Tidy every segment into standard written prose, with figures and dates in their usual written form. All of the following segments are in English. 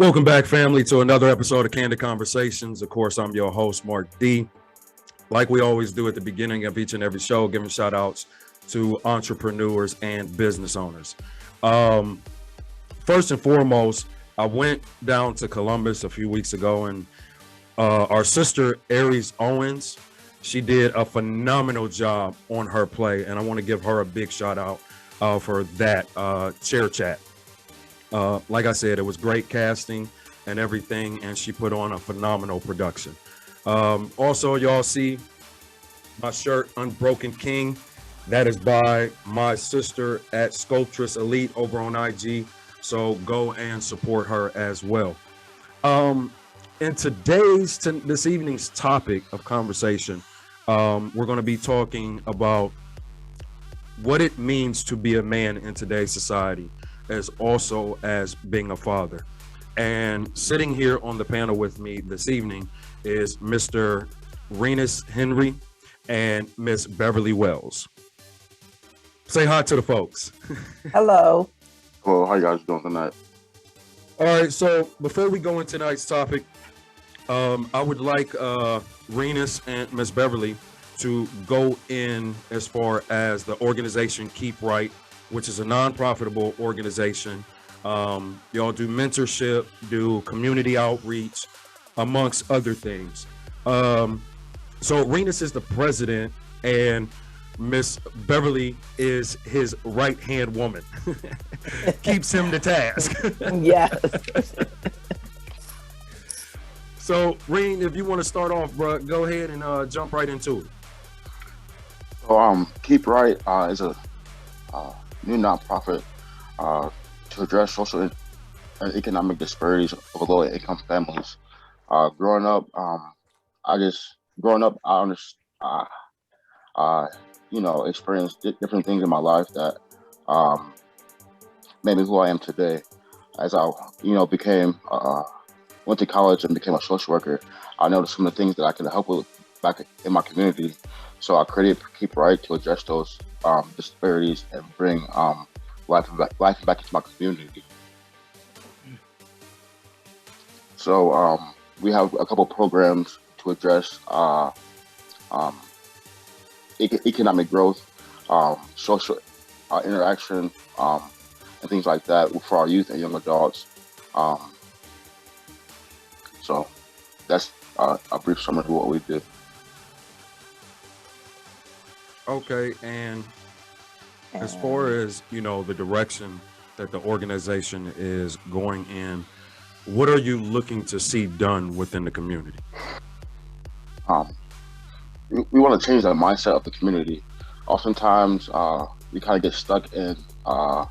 Welcome back, family, to another episode of Candid Conversations. Of course, I'm your host, Mark D. Like we always do at the beginning of each and every show, giving shout outs to entrepreneurs and business owners. First and foremost, I went down to Columbus a few weeks ago, and our sister, Aries Owens, she did a phenomenal job on her play, and I want to give her a big shout out for that chair chat. Like I said, it was great casting and everything, and she put on a phenomenal production. Also, y'all see my shirt, Unbroken King. That is by my sister at Sculptress Elite over on IG. So go and support her as well. In this evening's topic of conversation, we're going to be talking about what it means to be a man in today's society, as also as being a father. And sitting here on the panel with me this evening is Mr. Renus Henry and Miss Beverly Wells. Say hi to the folks. Hello. Well, how you guys doing tonight? All right, so before we go into tonight's topic, I would like Renus and Miss Beverly to go in as far as the organization Keep Right, which is a non-profitable organization. Y'all do mentorship, do community outreach, amongst other things. So Renus is the president, and Miss Beverly is his right-hand woman. Keeps him to task. Yes. So, Reen, if you want to start off, bro, go ahead and jump right into it. So, Keep Right is a new nonprofit to address social and economic disparities of low-income families. Growing up, I experienced different things in my life that made me who I am today. As I, went to college and became a social worker, I noticed some of the things that I could help with back in my community. So I created Keep Right to address those disparities and bring life back into my community. So we have a couple programs to address economic growth, social interaction, and things like that for our youth and young adults. So that's a brief summary of what we did. Okay, and as far as, the direction that the organization is going in, what are you looking to see done within the community? We want to change the mindset of the community. Oftentimes, we kind of get stuck in our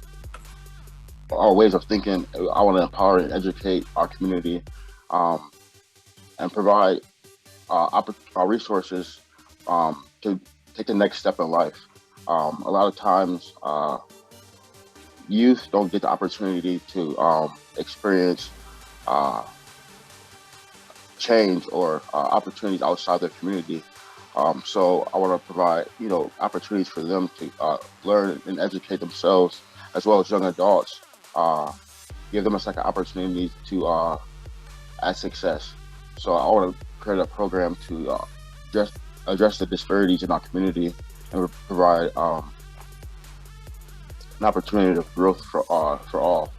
ways of thinking. I want to empower and educate our community and provide our resources to take the next step in life. A lot of times, youth don't get the opportunity to experience change or opportunities outside their community. So I want to provide, opportunities for them to learn and educate themselves, as well as young adults. Give them a second opportunity to add success. So I want to create a program to address the disparities in our community and provide an opportunity of growth for all.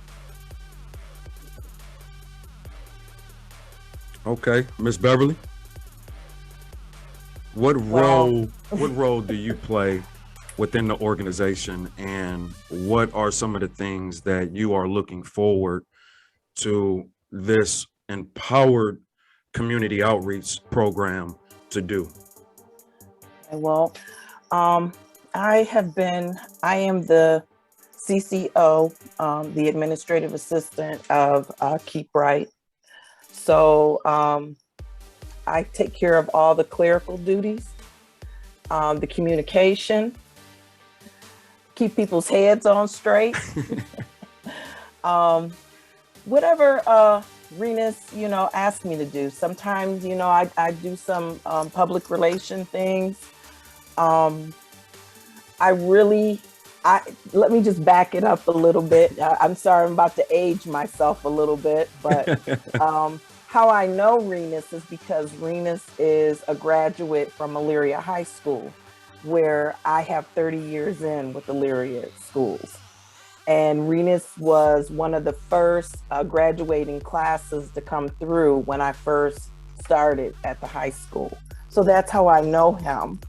Okay, Miss Beverly, what role do you play within the organization, and what are some of the things that you are looking forward to this empowered community outreach program to do? Well, I am the CCO, the administrative assistant of Keep Right. So I take care of all the clerical duties, the communication, keep people's heads on straight. Whatever Renus, asked me to do. Sometimes, I do some public relation things. I really Let me just back it up a little bit. I'm sorry, I'm about to age myself a little bit, but how I know Renus is because Renus is a graduate from Elyria High School, where I have 30 years in with Elyria schools. And Renus was one of the first graduating classes to come through when I first started at the high school. So that's how I know him.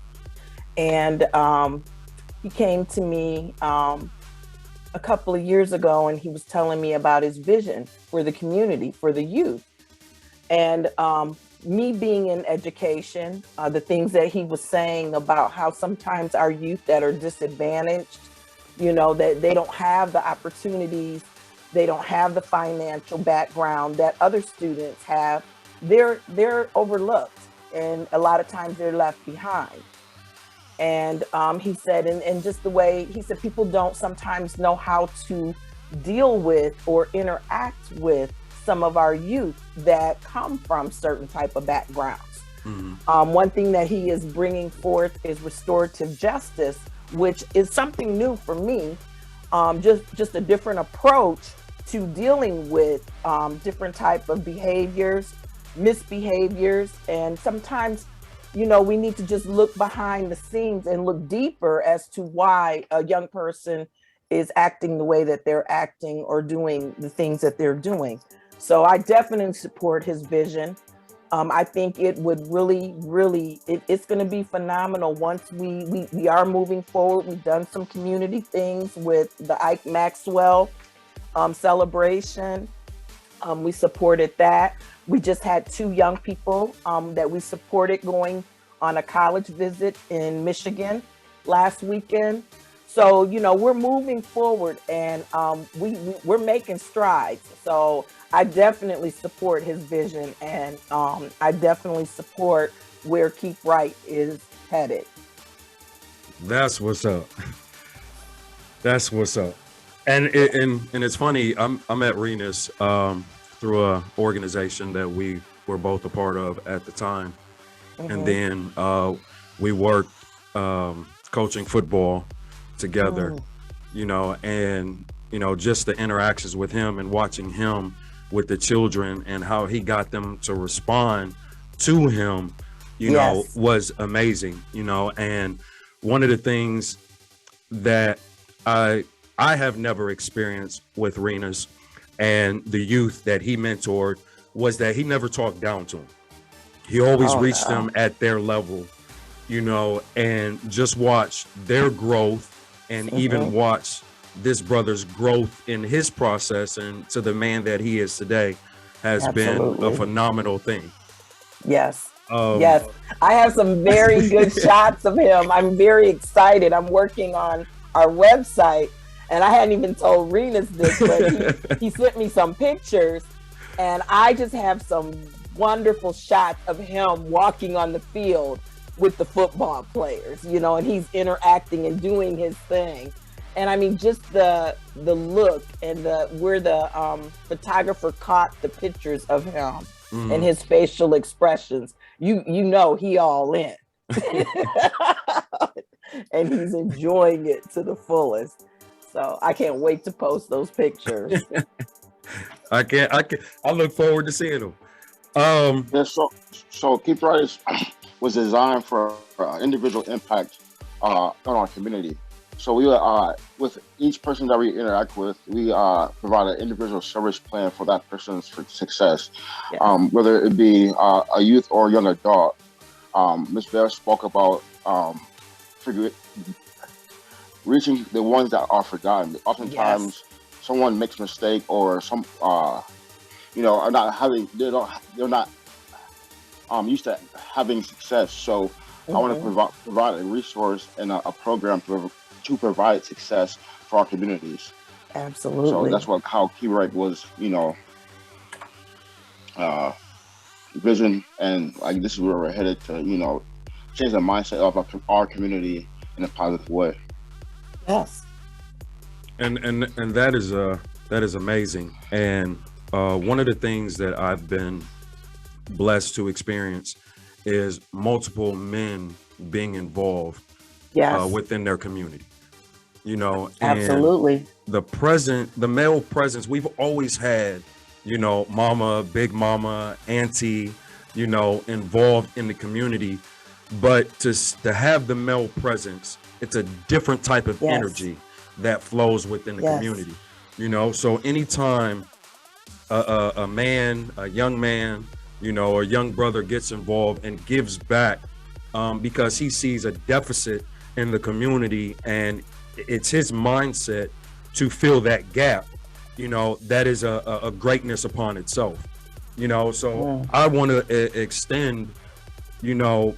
And he came to me a couple of years ago, and he was telling me about his vision for the community, for the youth. And me being in education, the things that he was saying about how sometimes our youth that are disadvantaged, that they don't have the opportunities, they don't have the financial background that other students have, they're overlooked, and a lot of times they're left behind. And he said, and just the way he said, people don't sometimes know how to deal with or interact with some of our youth that come from certain type of backgrounds. Mm-hmm. One thing that he is bringing forth is restorative justice, which is something new for me. Just a different approach to dealing with different type of behaviors, misbehaviors, and sometimes we need to just look behind the scenes and look deeper as to why a young person is acting the way that they're acting or doing the things that they're doing. So I definitely support his vision. I think it would really, it's going to be phenomenal once we are moving forward. We've done some community things with the Ike Maxwell celebration. We supported that. We just had 2 young people that we supported going on a college visit in Michigan last weekend. So, we're moving forward, and we're making strides. So I definitely support his vision, and I definitely support where Keep Right is headed. That's what's up. That's what's up. And it's funny, I met Renus through a organization that we were both a part of at the time. Mm-hmm. And then we worked coaching football together, and just the interactions with him and watching him with the children and how he got them to respond to him, yes, was amazing, and one of the things that I have never experienced with Renus and the youth that he mentored was that he never talked down to them. He always reached them at their level, and just watch their growth, and even watch this brother's growth in his process and to the man that he is today has been a phenomenal thing. Yes. Yes. I have some very good shots of him. I'm very excited. I'm working on our website, and I hadn't even told Renus this, but he sent me some pictures, and I just have some wonderful shots of him walking on the field with the football players, and he's interacting and doing his thing. And I mean, just the look and where the photographer caught the pictures of him and his facial expressions, he all in. And he's enjoying it to the fullest. So I can't wait to post those pictures. I look forward to seeing them. Yeah, so Keep Right was designed for individual impact on our community. So we with each person that we interact with, we provide an individual service plan for that person's success. Yes. Whether it be a youth or a young adult. Ms. Bear spoke about reaching the ones that are forgotten. Oftentimes, someone makes a mistake, or some are not having, they're not used to having success. So I want to provide a resource and a program to provide success for our communities. Absolutely. So that's how Keep Right was, vision, and this is where we're headed to, change the mindset of our community in a positive way. Yes. And that is amazing. And one of the things that I've been blessed to experience is multiple men being involved within their community. you know, and Absolutely. the male presence, we've always had, you know, mama, big mama, auntie, you know, involved in the community. But to have the male presence, it's a different type of Yes. energy that flows within the Yes. community, you know. So anytime a man, a young man, you know, a young brother gets involved and gives back, because he sees a deficit in the community, and it's his mindset to fill that gap, you know, that is a greatness upon itself, you know. So I want to extend, you know,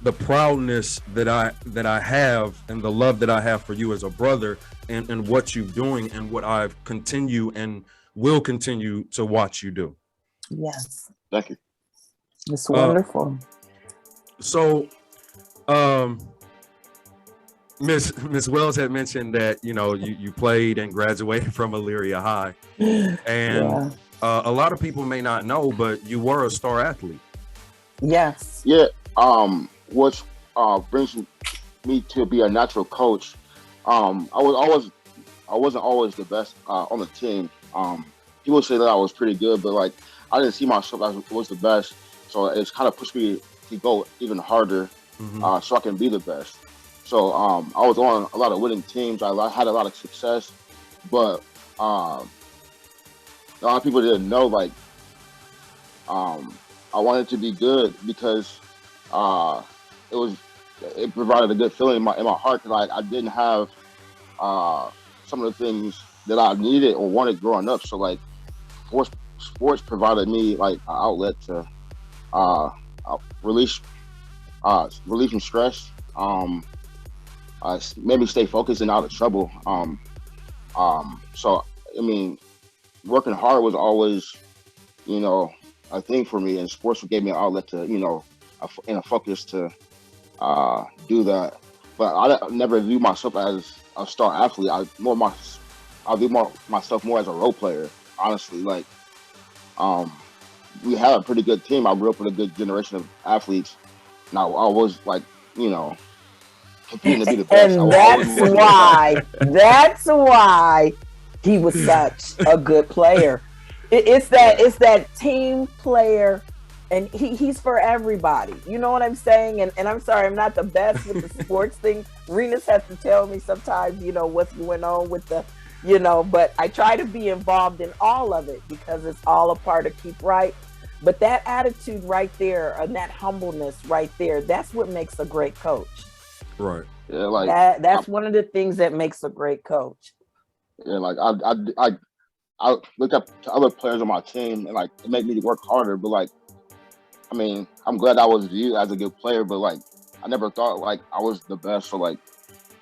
the proudness that I have and the love that I have for you as a brother, and what you're doing and what I've continue and will continue to watch you do. Yes. Thank you. It's wonderful. So Miss Wells had mentioned that, you know, you played and graduated from Elyria High, and Yeah. a lot of people may not know, but you were a star athlete. Yes. Yeah. Which brings me to be a natural coach. I wasn't always the best on the team. People say that I was pretty good, but like I didn't see myself as was the best. So it's kind of pushed me to go even harder, so I can be the best. So I was on a lot of winning teams. I had a lot of success, but a lot of people didn't know, like, I wanted to be good because it provided a good feeling in my heart, because I didn't have some of the things that I needed or wanted growing up. So like sports provided me like an outlet to release some stress, made me stay focused and out of trouble. So I mean, working hard was always, you know, a thing for me, and sports gave me an outlet to, you know, and a focus to do that. But I never view myself as a star athlete. I view myself more as a role player, honestly. Like, we had a pretty good team. I grew up with a good generation of athletes. Now I was like, you know, competing to be the best. And that's why he was such a good player. It's that team player, and he's for everybody. You know what I'm saying? And I'm sorry, I'm not the best with the sports thing. Renus has to tell me sometimes, you know, what's going on with the, you know, but I try to be involved in all of it because it's all a part of Keep Right. But that attitude right there, and that humbleness right there, that's what makes a great coach. Right. Yeah, like that's one of the things that makes a great coach. Yeah, like I look up to other players on my team, and like it made me work harder. But like, I mean, I'm glad I was viewed as a good player, but like I never thought like I was the best. So like,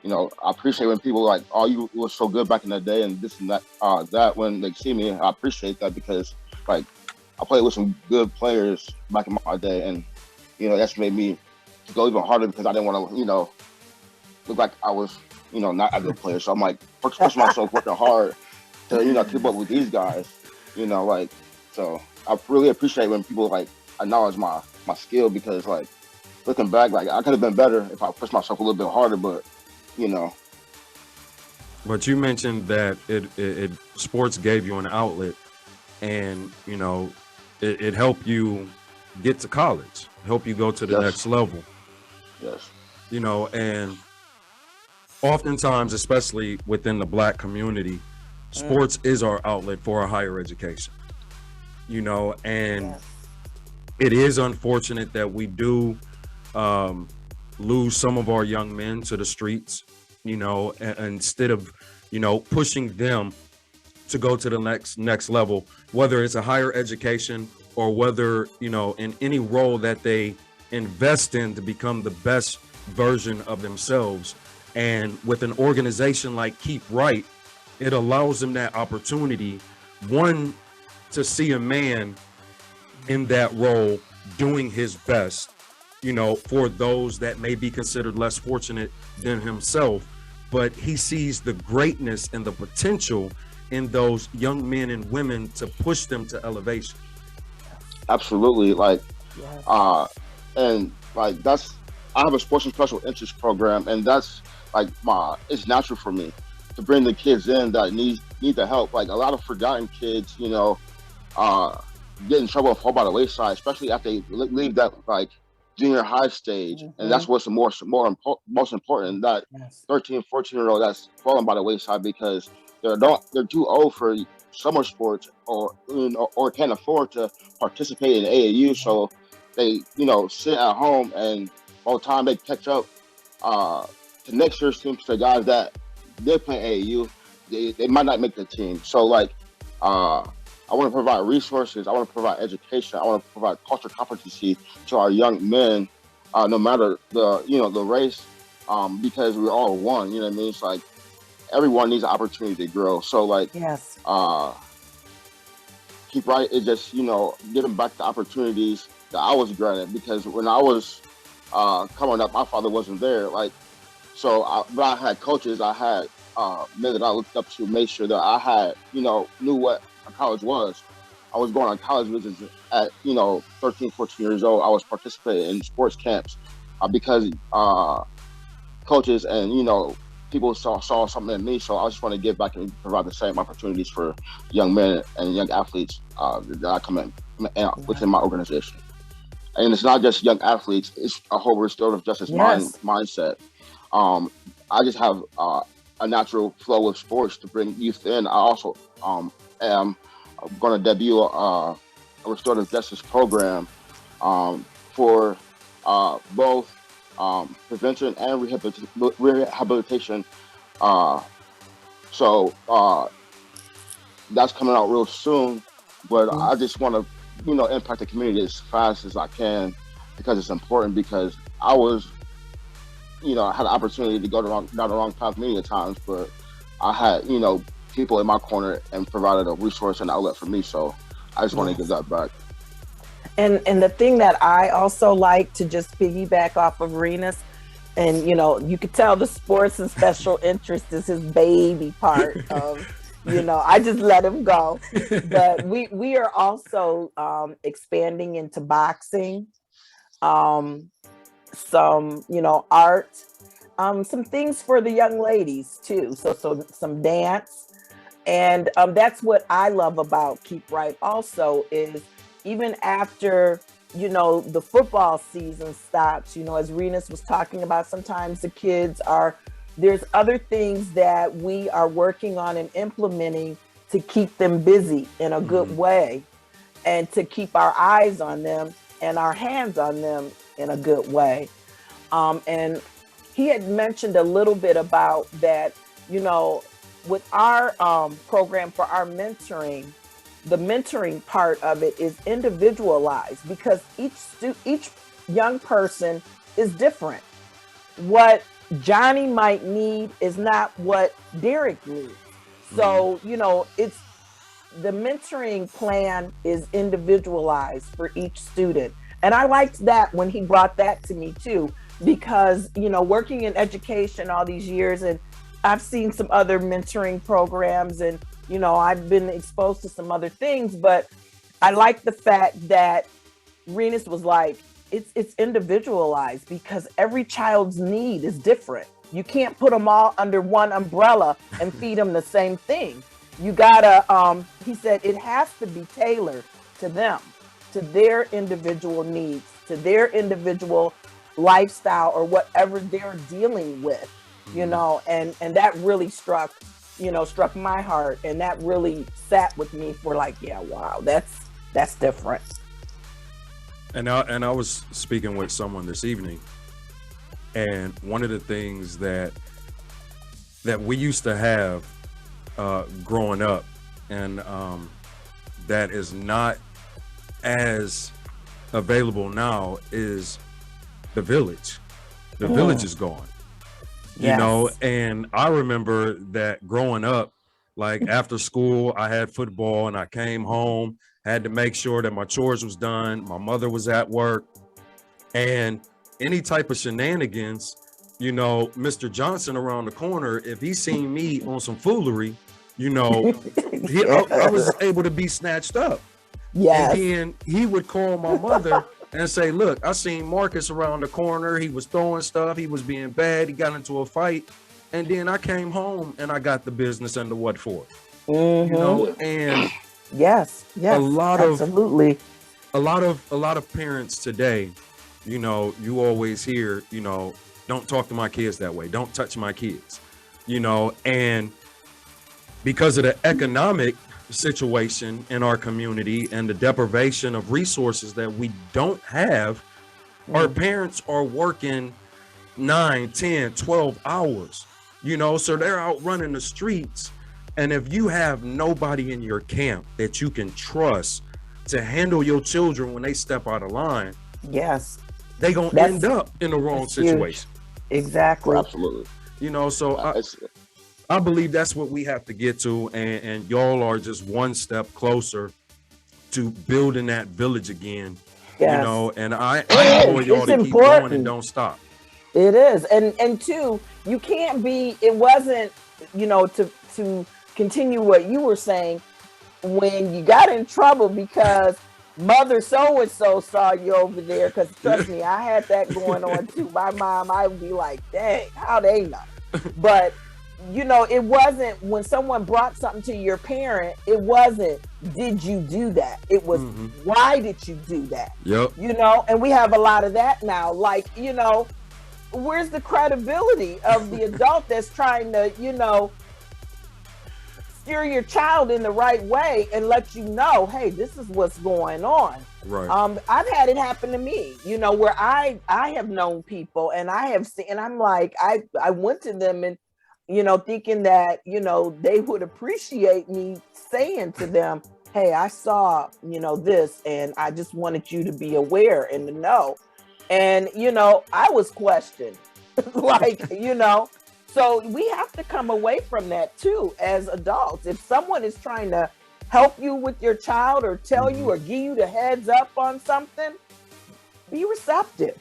you know, I appreciate when people like, oh, you were so good back in the day, and this and that. That when they see me, I appreciate that, because like I played with some good players back in my day, and you know that's made me go even harder, because I didn't want to, you know, look like I was, you know, not a good player. So I'm like pushing myself, working hard to, you know, keep up with these guys, you know, like, so I really appreciate when people like acknowledge my skill, because like looking back, like I could have been better if I pushed myself a little bit harder, but you know. But you mentioned that it sports gave you an outlet, and you know it helped you get to college, help you go to the next level. Yes. You know, and oftentimes, especially within the Black community, sports is our outlet for a higher education. You know, and it is unfortunate that we do lose some of our young men to the streets, you know, instead of, you know, pushing them to go to the next level, whether it's a higher education or whether, you know, in any role that they invest in to become the best version of themselves. And with an organization like Keep Right, it allows them that opportunity, one, to see a man in that role doing his best, you know, for those that may be considered less fortunate than himself, but he sees the greatness and the potential in those young men and women to push them to elevation. Absolutely. Like, and like I have a sports and special interest program, and that's it's natural for me to bring the kids in that need the help. Like a lot of forgotten kids, get in trouble and fall by the wayside, especially after they leave that like junior high stage. And that's what's most important, that Yes. 13, 14-year-old that's falling by the wayside because they're too old for summer sports or can't afford to participate in AAU. So they, sit at home, and by the time they catch up to next year's team, to the guys that did play AAU, they might not make the team. So like I want to provide resources. I want to provide education. I want to provide cultural competency to our young men, no matter the race, because we're all one. You know what I mean? It's like everyone needs an opportunity to grow. So like, Yes. Keep Right is just giving back the opportunities that I was granted, because when I was coming up, my father wasn't there. Like, but I had coaches. I had men that I looked up to, made sure that I had knew what college was. I was going on college visits at 13, 14 years old. I was participating in sports camps because coaches and people saw something in me. So I just want to give back and provide the same opportunities for young men and young athletes that I come in within my organization. And it's not just young athletes; it's a whole restorative justice mindset. I just have a natural flow of sports to bring youth in. I also am going to debut a restorative justice program for both prevention and rehabilitation. So that's coming out real soon. But I just want to, impact the community as fast as I can, because it's important. Because I was, I had the opportunity to go down the wrong path many times, but I had, people in my corner and provided a resource and outlet for me. So I just want to give that back. And the thing that I also like to just piggyback off of Renus, and you could tell the sports and special interest is his baby part of, I just let him go. But we are also expanding into boxing, some, art, some things for the young ladies too. So some dance. And that's what I love about Keep Right also, is even after, the football season stops, as Renus was talking about, sometimes the kids there's other things that we are working on and implementing to keep them busy in a good way, and to keep our eyes on them and our hands on them in a good way. And he had mentioned a little bit about that, with our program for our mentoring. The mentoring part of it is individualized, because each young person is different. What Johnny might need is not what Derek needs. So, it's the mentoring plan is individualized for each student. And I liked that when he brought that to me too, because, working in education all these years, and I've seen some other mentoring programs, and, I've been exposed to some other things, but I like the fact that Renus was like, it's individualized, because every child's need is different. You can't put them all under one umbrella and feed them the same thing. You gotta, he said, it has to be tailored to them, to their individual needs, to their individual lifestyle, or whatever they're dealing with. And that really struck my heart, and that really sat with me for like, yeah, wow, that's different. And I was speaking with someone this evening, and one of the things that we used to have growing up, and that is not as available now, is the village. The village is gone. And I remember that growing up, like after school, I had football and I came home, had to make sure that my chores was done. My mother was at work, and any type of shenanigans, Mr. Johnson around the corner, if he seen me on some foolery, I was able to be snatched up. Yes. And then he would call my mother and say, look, I seen Marcus around the corner. He was throwing stuff. He was being bad. He got into a fight. And then I came home and I got the business and the what for it. You know, and yes, absolutely. A lot of parents today, you know, you always hear, you know, don't talk to my kids that way. Don't touch my kids, you know, and because of the economic situation in our community and the deprivation of resources that we don't have, our parents are working 9, 10, 12 hours, you know, so they're out running the streets. And if you have nobody in your camp that you can trust to handle your children when they step out of line, yes, they gonna end up in the wrong situation. Huge. Exactly. Absolutely. You know, so I believe that's what we have to get to, and y'all are just one step closer to building that village again. Yes. You know, and I implore y'all to keep going and don't stop. It is, and two, you can't be. It wasn't, you know, to continue what you were saying, when you got in trouble because mother so-and-so saw you over there, because trust me, I had that going on too. My mom, I would be like, dang, how they know? But, you know, it wasn't when someone brought something to your parent, it wasn't, did you do that? It was, why did you do that? Yep. You know, and we have a lot of that now. Like, you know, where's the credibility of the adult that's trying to, you know, steer your child in the right way and let you know, hey, this is what's going on. Right. I've had it happen to me, you know, where I have known people and I have seen, and I'm like, I went to them and, you know, thinking that, you know, they would appreciate me saying to them, hey, I saw, you know, this, and I just wanted you to be aware and to know. And, you know, I was questioned, like, you know. So we have to come away from that too as adults. If someone is trying to help you with your child or tell you or give you the heads up on something, be receptive.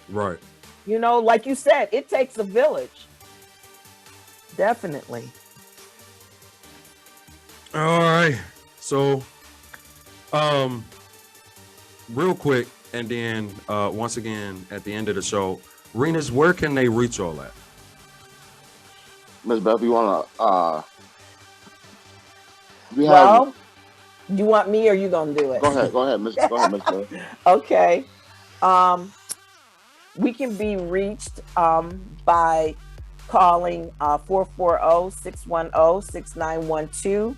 Right. You know, like you said, it takes a village. Definitely. All right. So, real quick, and then once again at the end of the show, Renus, where can they reach all at? Ms. Bev, you want to, you want me or you going to do it? Go ahead, Ms. Bev. Okay. We can be reached by calling 440-610-6912.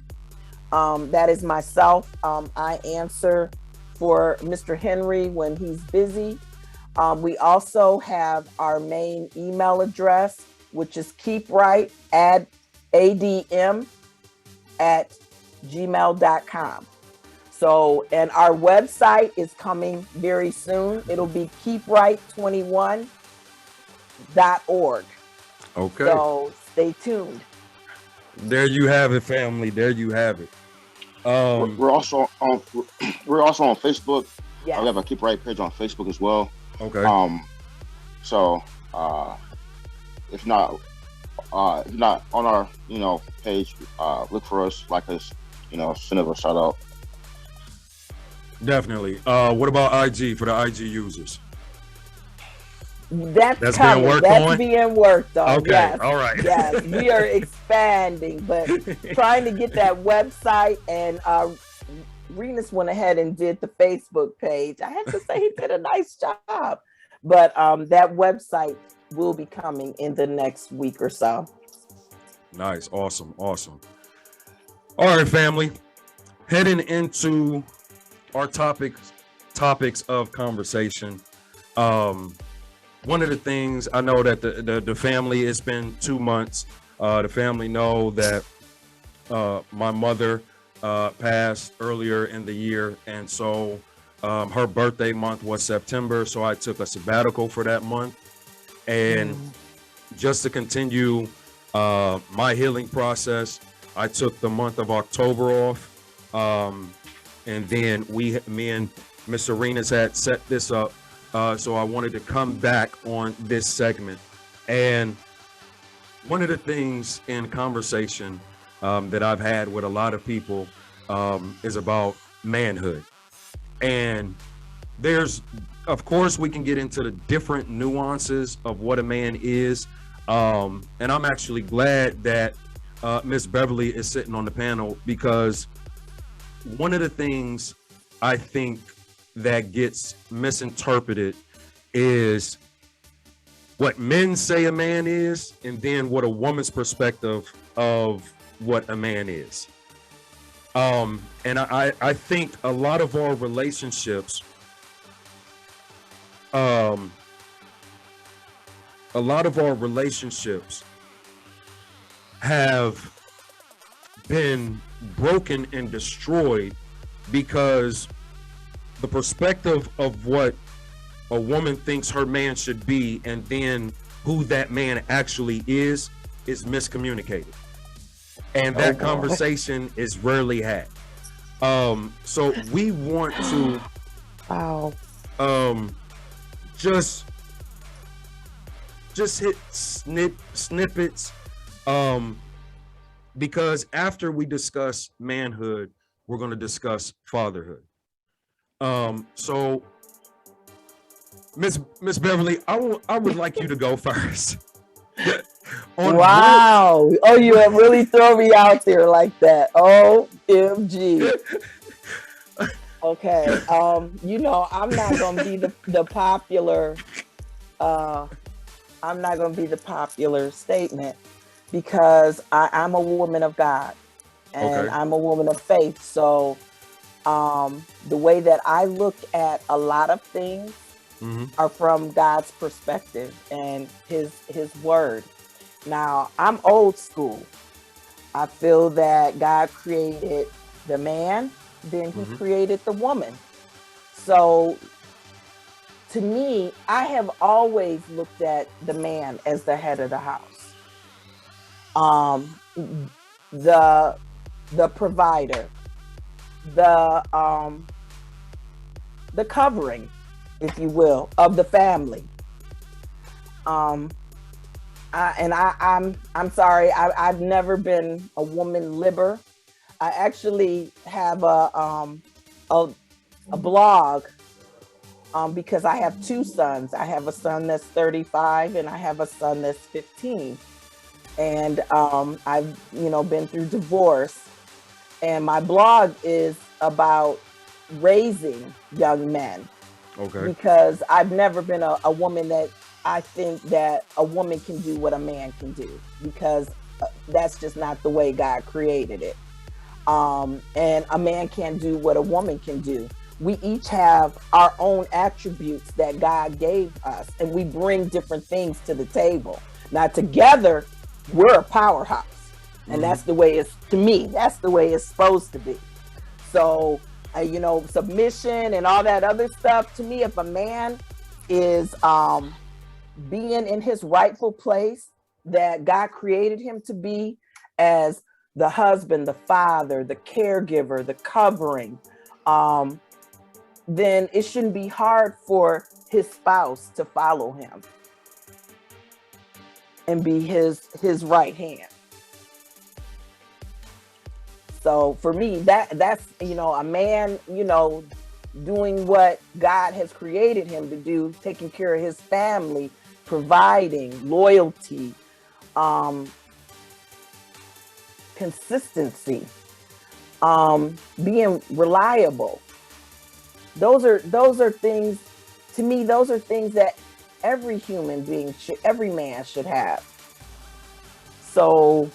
That is myself. I answer for Mr. Henry when he's busy. We also have our main email address, which is keepright@adm@gmail.com. So, and our website is coming very soon. It'll be keepright21.org. Okay. So stay tuned. There you have it, family. There you have it. We're also on Facebook. Yes. We have a Keep Right page on Facebook as well. Okay. So if not on our, you know, page, look for us, like us, you know, send us a shout out. Definitely. What about IG for the IG users? That's coming. Being worked on? Being worked on. Okay. Yes. All right. Yes. We are expanding, but trying to get that website, and Renus went ahead and did the Facebook page. I have to say he did a nice job. But that website will be coming in the next week or so. Nice. Awesome. Awesome. All right, family. Heading into our topics of conversation. One of the things I know that the family, it's been 2 months. The family know that my mother passed earlier in the year, and so her birthday month was September, so I took a sabbatical for that month, and just to continue my healing process, I took the month of October off, and then me and Miss Renus had set this up, so I wanted to come back on this segment. And one of the things in conversation that I've had with a lot of people is about manhood. And there's of course, we can get into the different nuances of what a man is. And I'm actually glad that Miss Beverly is sitting on the panel, because one of the things I think that gets misinterpreted is what men say a man is, and then what a woman's perspective of what a man is. And I think a lot of our relationships, a lot of our relationships have been broken and destroyed because the perspective of what a woman thinks her man should be and then who that man actually is miscommunicated, and that conversation is rarely had. So we want to just hit snippets, because after we discuss manhood, we're going to discuss fatherhood. So Miss Beverly, I would like you to go first. Wow. Oh, you have really thrown me out there like that. OMG. Okay. You know, I'm not gonna be the popular I'm not gonna be the popular statement, because I'm a woman of God, and I'm a woman of faith. So the way that I look at a lot of things are from God's perspective and his word. Now, I'm old school. I feel that God created the man, then he created the woman. So to me, I have always looked at the man as the head of the house. The provider, the covering, if you will, of the family. I'm sorry, I've never been a woman libber. I actually have a blog, because I have two sons. I have a son that's 35 and I have a son that's 15. And I've been through divorce, and my blog is about raising young men. Because I've never been a woman that I think that a woman can do what a man can do, because that's just not the way God created it. And a man can't do what a woman can do. We each have our own attributes that God gave us, and we bring different things to the table. Now together, we're a powerhouse. And that's the way to me, that's the way it's supposed to be. So, submission and all that other stuff, to me, if a man is being in his rightful place that God created him to be, as the husband, the father, the caregiver, the covering, then it shouldn't be hard for his spouse to follow him and be his right hand. So for me, that's a man, doing what God has created him to do, taking care of his family, providing, loyalty, consistency, being reliable. Those are things, to me, those are things that every human being every man should have. So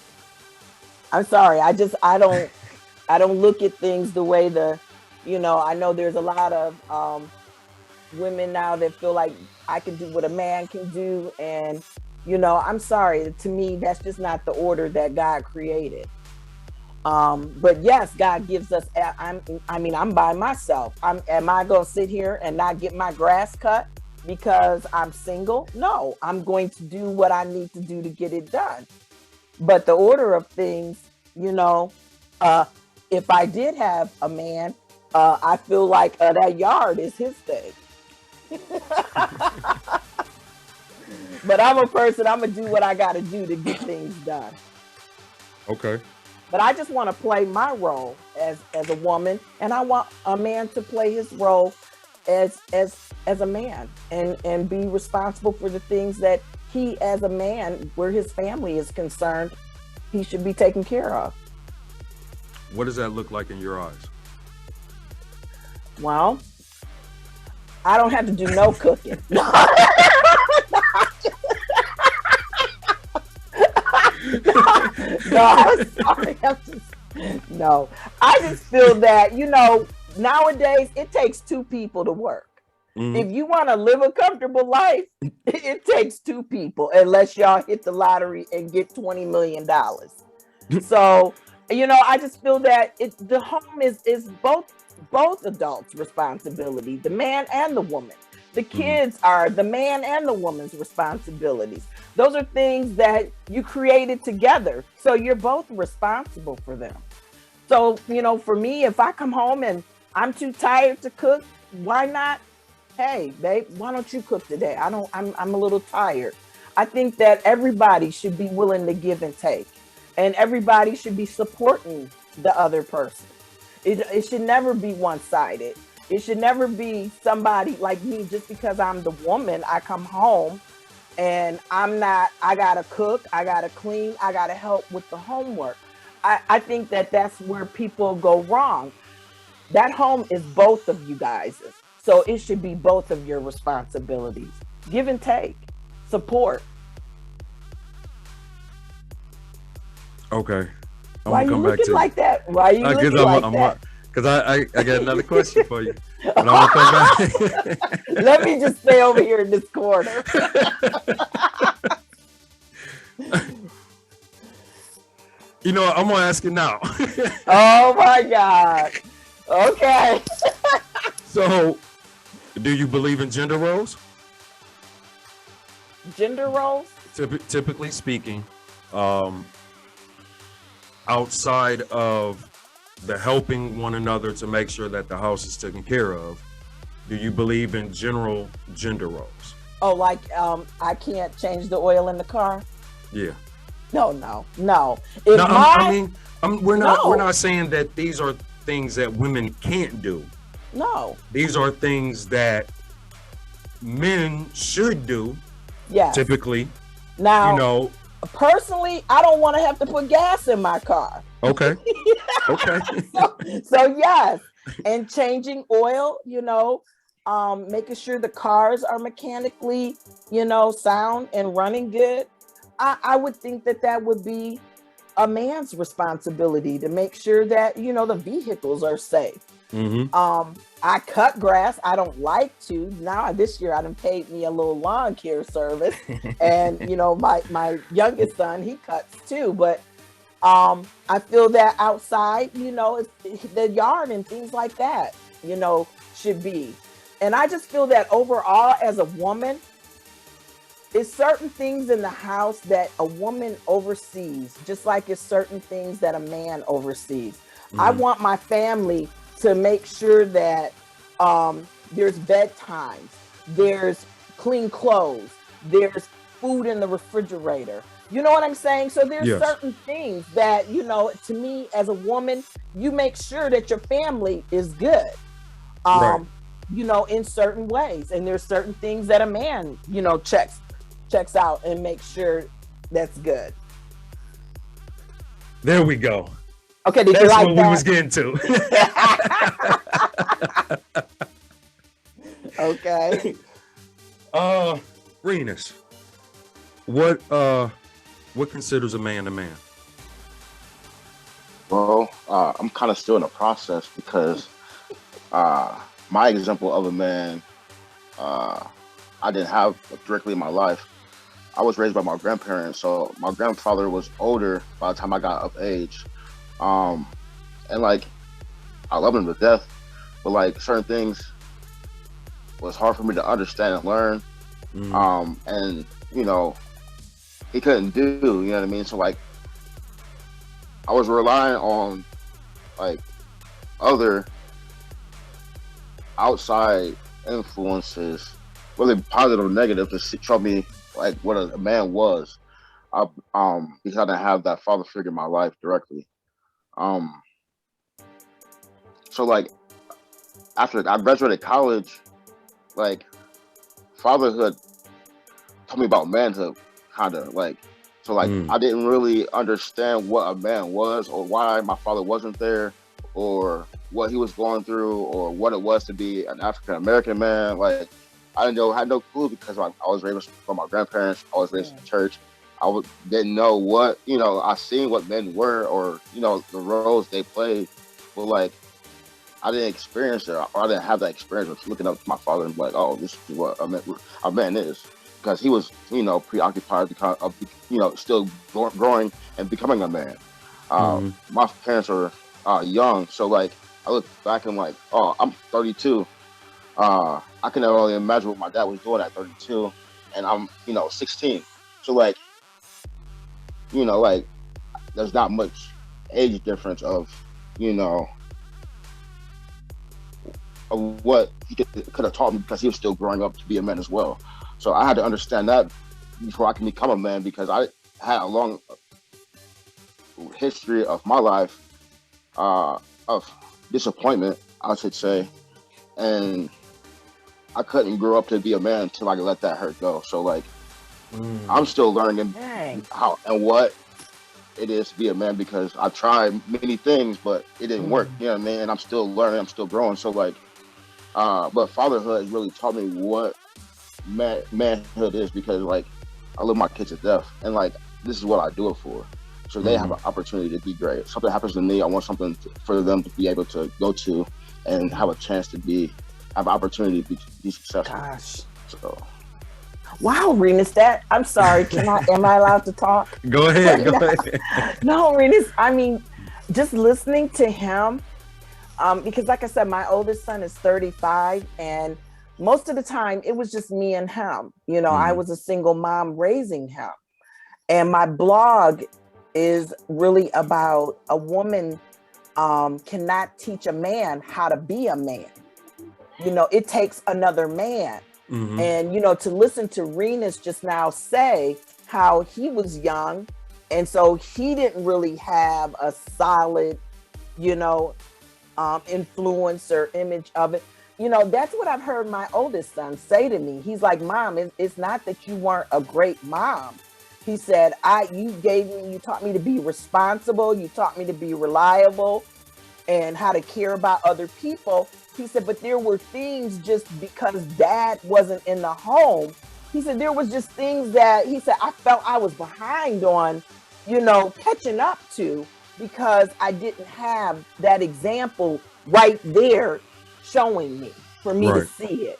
I'm sorry, I don't look at things the way I know there's a lot of women now that feel like I can do what a man can do. And, I'm sorry, to me, that's just not the order that God created. But yes, God gives us, I'm by myself. Am I going to sit here and not get my grass cut because I'm single? No, I'm going to do what I need to do to get it done. But the order of things, if I did have a man, I feel like that yard is his thing. But I'm a person, I'm going to do what I got to do to get things done. Okay. But I just want to play my role as a woman, and I want a man to play his role as a man, and be responsible for the things that he, as a man, where his family is concerned, he should be taken care of. What does that look like in your eyes? Well, I don't have to do no cooking. No, I'm sorry. No, I just feel that, nowadays it takes two people to work. Mhm. If you want to live a comfortable life, it takes two people, unless y'all hit the lottery and get $20 million. So, I just feel that the home is both adults' responsibility, the man and the woman. The kids are the man and the woman's responsibilities. Those are things that you created together. So you're both responsible for them. So, for me, if I come home and I'm too tired to cook, why not? Hey, babe, why don't you cook today? I'm a little tired. I think that everybody should be willing to give and take, and everybody should be supporting the other person. It should never be one-sided. It should never be somebody like me, just because I'm the woman, I come home and I gotta cook, I gotta clean, I gotta help with the homework. I think that that's where people go wrong. That home is both of you guys's. So it should be both of your responsibilities. Give and take, support. Okay. Why you looking like that? Why you looking like that? Because I got another question for you. And I'm gonna come back. Let me just stay over here in this corner. I'm gonna ask you now. Oh my God. Okay. So, do you believe in gender roles? Gender roles? Typically speaking, outside of the helping one another to make sure that the house is taken care of, do you believe in general gender roles? Oh, like I can't change the oil in the car? Yeah. No. We're not saying that these are things that women can't do. No. These are things that men should do. Yeah. Typically. Now, personally, I don't want to have to put gas in my car. Okay. Okay. So yes, and changing oil, making sure the cars are mechanically, sound and running good. I would think that would be a man's responsibility, to make sure that, the vehicles are safe. Mm-hmm. I cut grass. I don't like to. Now this year I done paid me a little lawn care service, and my youngest son, he cuts too. But I feel that outside, the yard and things like that, should be. And I just feel that overall, as a woman, it's certain things in the house that a woman oversees, just like it's certain things that a man oversees. Mm-hmm. I want my family to make sure that there's bedtimes, there's clean clothes, there's food in the refrigerator. You know what I'm saying? So there's certain things that, to me as a woman, you make sure that your family is good, right. In certain ways. And there's certain things that a man, checks out and makes sure that's good. There we go. Okay, that's like what we was getting to. Okay. Renus, what considers a man? Well, I'm kind of still in the process, because my example of a man, I didn't have directly in my life. I was raised by my grandparents, so my grandfather was older by the time I got of age. And like, I love him to death, but like certain things was hard for me to understand and learn. And he couldn't do, you know what I mean? So like, I was relying on like other outside influences, whether positive or negative, to show me like what a man was. Because I didn't have that father figure in my life directly. So like, after I graduated college, like fatherhood taught me about manhood, kind of like. So like Mm, I didn't really understand what a man was, or why my father wasn't there, or what he was going through, or what it was to be an African American man. Like I didn't know, had no clue because I was raised from my grandparents. I was raised in Mm. the church. Didn't know what, I seen what men were, or the roles they played, but like I didn't experience it, or I didn't have that experience of looking up to my father and be like, oh, this is what a man is, because he was, preoccupied because of, still growing and becoming a man. mm, My parents were young, so like I look back and like, oh, I'm 32. I can only imagine what my dad was doing at 32, and I'm, 16. So like, like there's not much age difference of, you know, of what he could have taught me, because he was still growing up to be a man as well. So I had to understand that before I can become a man, because I had a long history of my life of disappointment, I should say, and I couldn't grow up to be a man until I could let that hurt go. So like I'm mm. still learning Dang. how and what it is to be a man, because I tried many things, but it didn't work. Mm. You know what I mean? And I'm still learning. I'm still growing. So like, but fatherhood really taught me what manhood is, because like I love my kids to death, and like this is what I do it for. So they have Mhm. an opportunity to be great. If something happens to me, I want something for them to be able to go to and have a chance to have an opportunity to be successful. Gosh. So Wow, Renus, I'm sorry. Am I allowed to talk Go ahead. right Go now? ahead. No, Renus, I mean, just listening to him, because like I said, my oldest son is 35, and most of the time it was just me and him. I Mhm. was a single mom raising him. And my blog is really about a woman cannot teach a man how to be a man. It takes another man. Mhm. And, to listen to Renus just now say how he was young. And so he didn't really have a solid, you know, influence or image of it. That's what I've heard my oldest son say to me. He's like, Mom, it's not that you weren't a great mom. He said, you taught me to be responsible. You taught me to be reliable and how to care about other people. He said, but there were things, just because dad wasn't in the home. He said, there was just things that he said, I felt I was behind on, catching up to, because I didn't have that example right there showing me for me to Right. see it.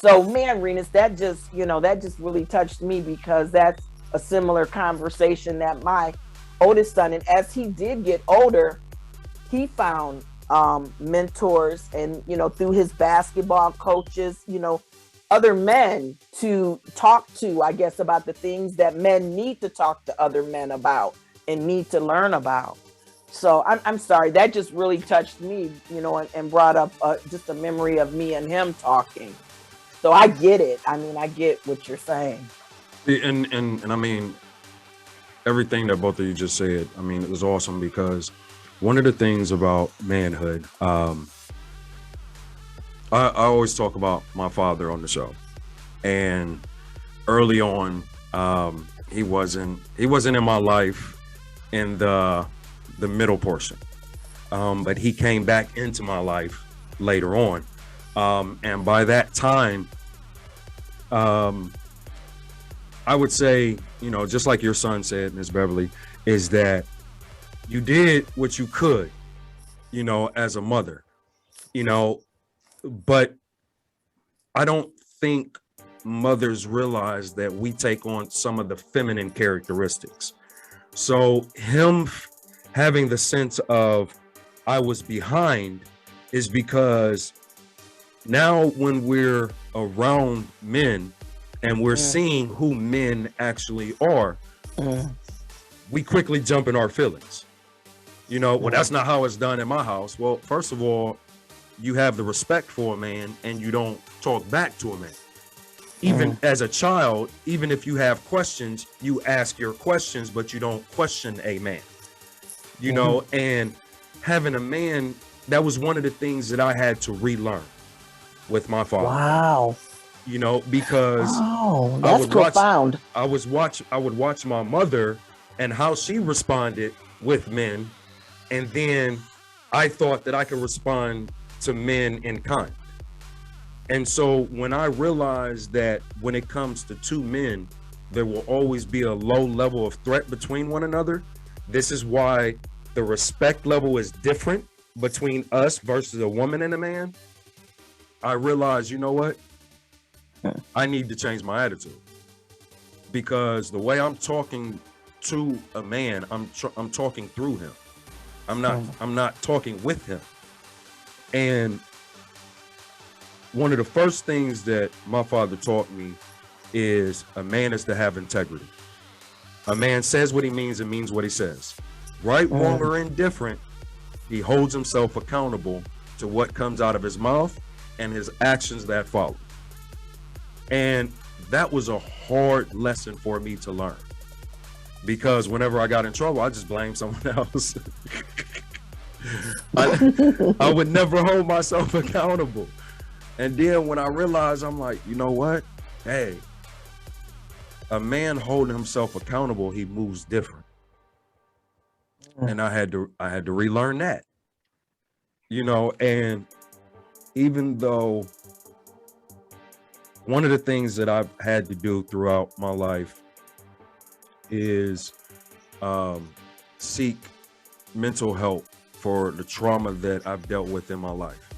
So man, Renus, that just really touched me, because that's a similar conversation that my oldest son, and as he did get older, he found mentors, and through his basketball coaches, other men to talk to, I guess, about the things that men need to talk to other men about and need to learn about. So I'm sorry, that just really touched me, and brought up just a memory of me and him talking. So I get it. I mean, I get what you're saying. And I mean, everything that both of you just said, I mean, it was awesome, because one of the things about manhood, I always talk about my father on the show, and early on, he wasn't in my life in the middle portion, but he came back into my life later on, and by that time, um, I would say, just like your son said, Miss Beverly, is that you did what you could, as a mother, you know, but I don't think mothers realize that we take on some of the feminine characteristics. So him having the sense of I was behind is because now when we're around men and we're Mm, seeing who men actually are, mm, we quickly jump in our feelings. Well, mm, that's not how it's done in my house. Well, first of all, you have the respect for a man and you don't talk back to a man. Even mm, as a child, even if you have questions, you ask your questions, but you don't question a man, mhm, and having a man, that was one of the things that I had to relearn with my father. Wow. You know, because Oh, that's profound. I would watch my mother and how she responded with men, and then I thought that I could respond to men in kind. And so when I realized that when it comes to two men, there will always be a low level of threat between one another. This is why the respect level is different between us versus a woman and a man. I realized, you know what? I need to change my attitude, because the way I'm talking to a man, I'm talking through him. I'm not talking with him. And one of the first things that my father taught me is a man is to have integrity. A man says what he means and means what he says. Right, wrong, or indifferent, he holds himself accountable to what comes out of his mouth and his actions that follow. And that was a hard lesson for me to learn, because whenever I got in trouble, I just blamed someone else. I would never hold myself accountable. And then when I realized, I'm like, you know what? Hey, a man holding himself accountable, he moves different. And I had to relearn that. You know, and even though one of the things that I've had to do throughout my life is seek mental help for the trauma that I've dealt with in my life.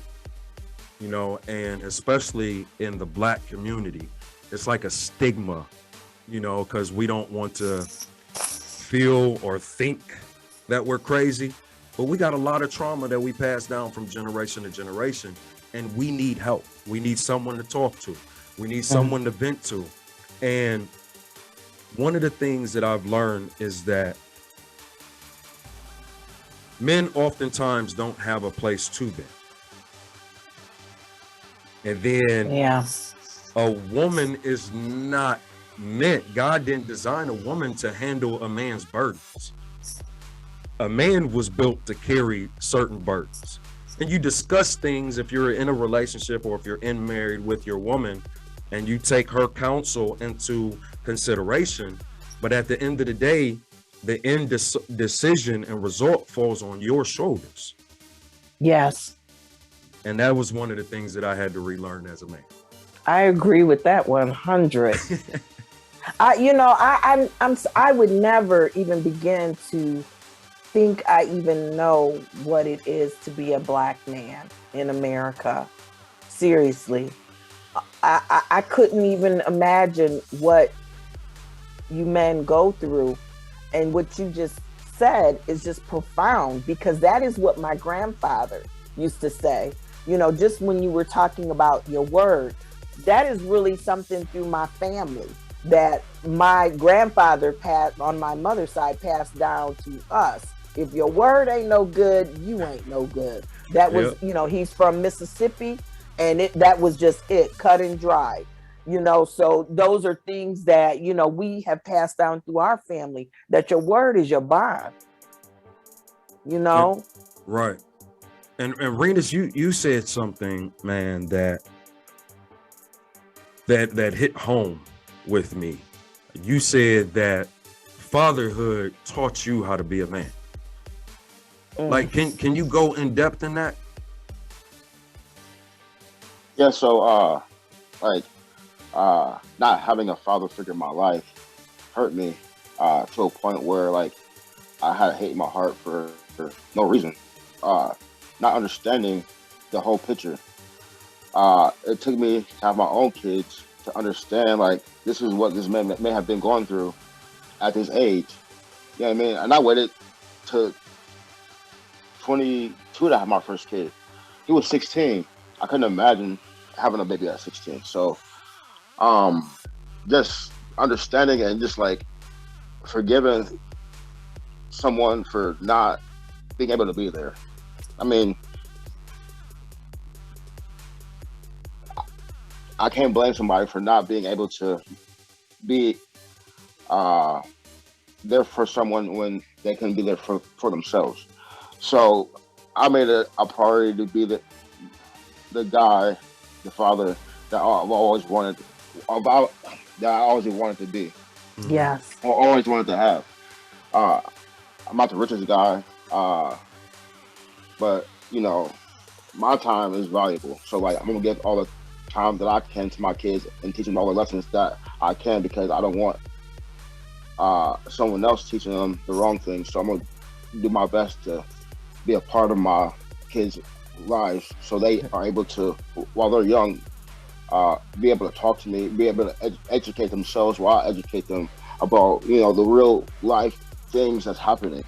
You know, and especially in the Black community, it's like a stigma, you know, because we don't want to feel or think that we're crazy, but we got a lot of trauma that we pass down from generation to generation, and we need help. We need someone to talk to. We need someone to vent to. And one of the things that I've learned is that men oftentimes don't have a place to vent. And then a woman is not meant, God didn't design a woman to handle a man's burdens. A man was built to carry certain burdens. And you discuss things if you're in a relationship or if you're in married with your woman, and you take her counsel into consideration. But at the end of the day, the end decision and result falls on your shoulders. Yes. And that was one of the things that I had to relearn as a man. I agree with that 100. I would never even begin to think I even know what it is to be a Black man in America. Seriously. I couldn't even imagine what you men go through. And what you just said is just profound, because that is what my grandfather used to say. You know, just when you were talking about your word, that is really something through my family that my grandfather passed on my mother's side, passed down to us. If your word ain't no good, you ain't no good. That was, you know, he's from Mississippi, and that was just it, cut and dry. You know, so those are things that, you know, we have passed down through our family, that your word is your bond. You know? Right. And Renus, you said something, man, that hit home with me. You said that fatherhood taught you how to be a man. Like, can you go in depth in that? Yeah, so not having a father figure in my life hurt me to a point where, like, I had hate in my heart for no reason. Not understanding the whole picture. It took me to have my own kids to understand, like, this is what this man may have been going through at this age. You know what I mean? And I waited to 22 to have my first kid. He was 16. I couldn't imagine having a baby at 16. So just understanding and just, like, forgiving someone for not being able to be there. I mean, I can't blame somebody for not being able to be there for someone when they can be there for themselves. So I made it a priority to be the guy the father that I've always wanted about that I always wanted to be, Yes. or always wanted to have. Uh, I'm not the richest guy, but you know, my time is valuable. So like, I'm gonna give all the time that I can to my kids and teach them all the lessons that I can, because I don't want someone else teaching them the wrong things. So I'm gonna do my best to be a part of my kids' lives, so they are able to, while they're young, be able to talk to me, be able to educate themselves while I educate them about, you know, the real life things that's happening.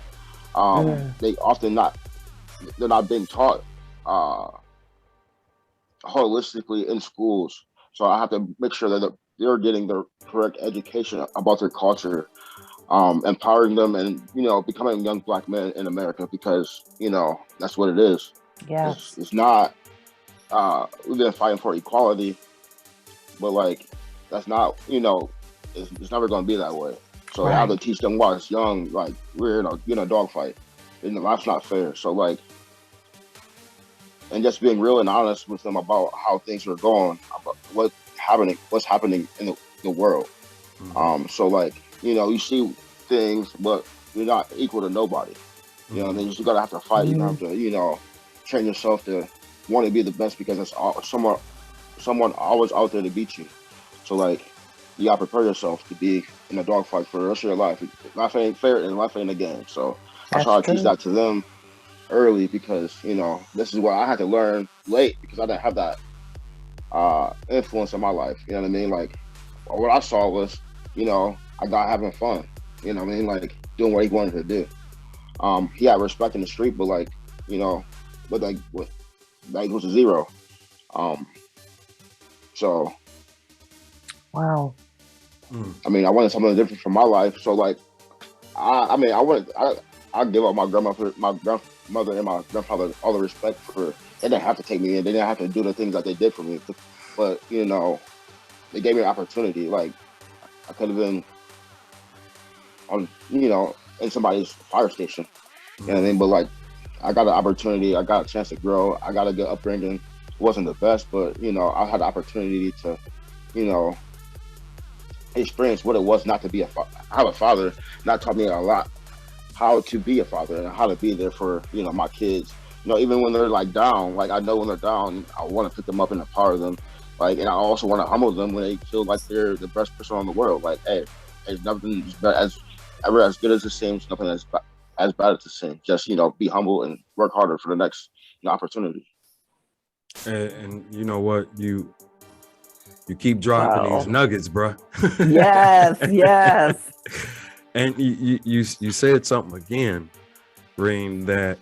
They often they're not being taught holistically in schools. So I have to make sure that they're getting the correct education about their culture, empowering them, and you know, becoming young black men in America, because you know that's what it is. Yes. It's not. We've been fighting for equality, but like that's not. You know, it's never going to be that way. So I have to teach them while it's young. Like we're in a dogfight, and life's not fair. So like, and just being real and honest with them about how things are going, about what's happening in the world. So like, you know, you see things, but you're not equal to nobody. You know what I mean? You gotta have to fight. You have to, you know, train yourself to want to be the best, because it's someone always out there to beat you. So like, you gotta prepare yourself to be in a dogfight for the rest of your life. Life ain't fair and life ain't a game. So I try to teach that to them early, because you know, this is what I had to learn late, because I didn't have that influence in my life. You know what I mean? Like, what I saw was, you know, a guy having fun. You know what I mean? Like doing what he wanted to do. He had respect in the street, but like, you know, but like that equals to zero. So Wow. I mean, I wanted something different from my life. So like, I give up my grandmother and my grandfather all the respect for. They didn't have to take me in. They didn't have to do the things that they did for me. But you know, they gave me an opportunity. Like I could have been on, you know, in somebody's fire station. You know what I mean? But like, I got an opportunity. I got a chance to grow. I got a good upbringing. It wasn't the best, but you know, I had the opportunity to, you know, experience what it was not to be a father. I have a father that taught me a lot how to be a father and how to be there for, you know, my kids. You know, even when they're like down, like I know when they're down, I want to pick them up and empower them. Like, and I also want to humble them when they feel like they're the best person in the world. Like, hey, there's nothing as good as it seems, nothing as bad as it seems. Just, you know, be humble and work harder for the next, you know, opportunity. And you know what, you keep dropping these nuggets, bro. Yes. And you said something again, Reem, that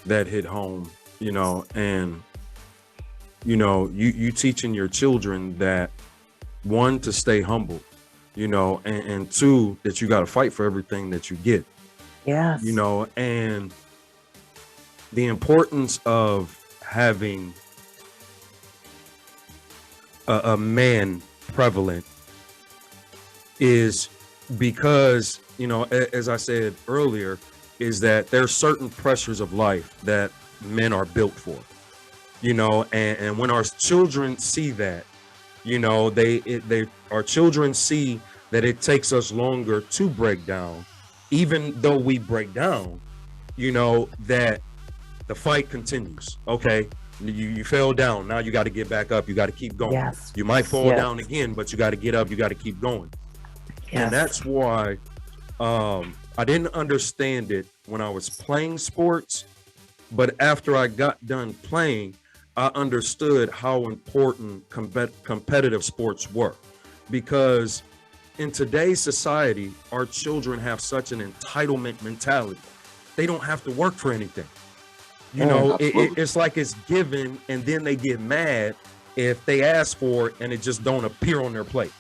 hit home, you know, and you know, you teaching your children that, one, to stay humble, you know, and two, that you got to fight for everything that you get. Yes. You know, and the importance of having a man prevalent is because, you know, as I said earlier, is that there's certain pressures of life that men are built for, you know, and when our children see that, you know, our children see that it takes us longer to break down, even though we break down, you know, that the fight continues. Okay, you fell down, now you got to get back up, you got to keep going. Yes. You might fall down again, but you got to get up, you got to keep going. And that's why I didn't understand it when I was playing sports, but after I got done playing, I understood how important competitive sports were, because in today's society, our children have such an entitlement mentality. They don't have to work for anything. You know, it's like it's given, and then they get mad if they ask for it and it just don't appear on their plate.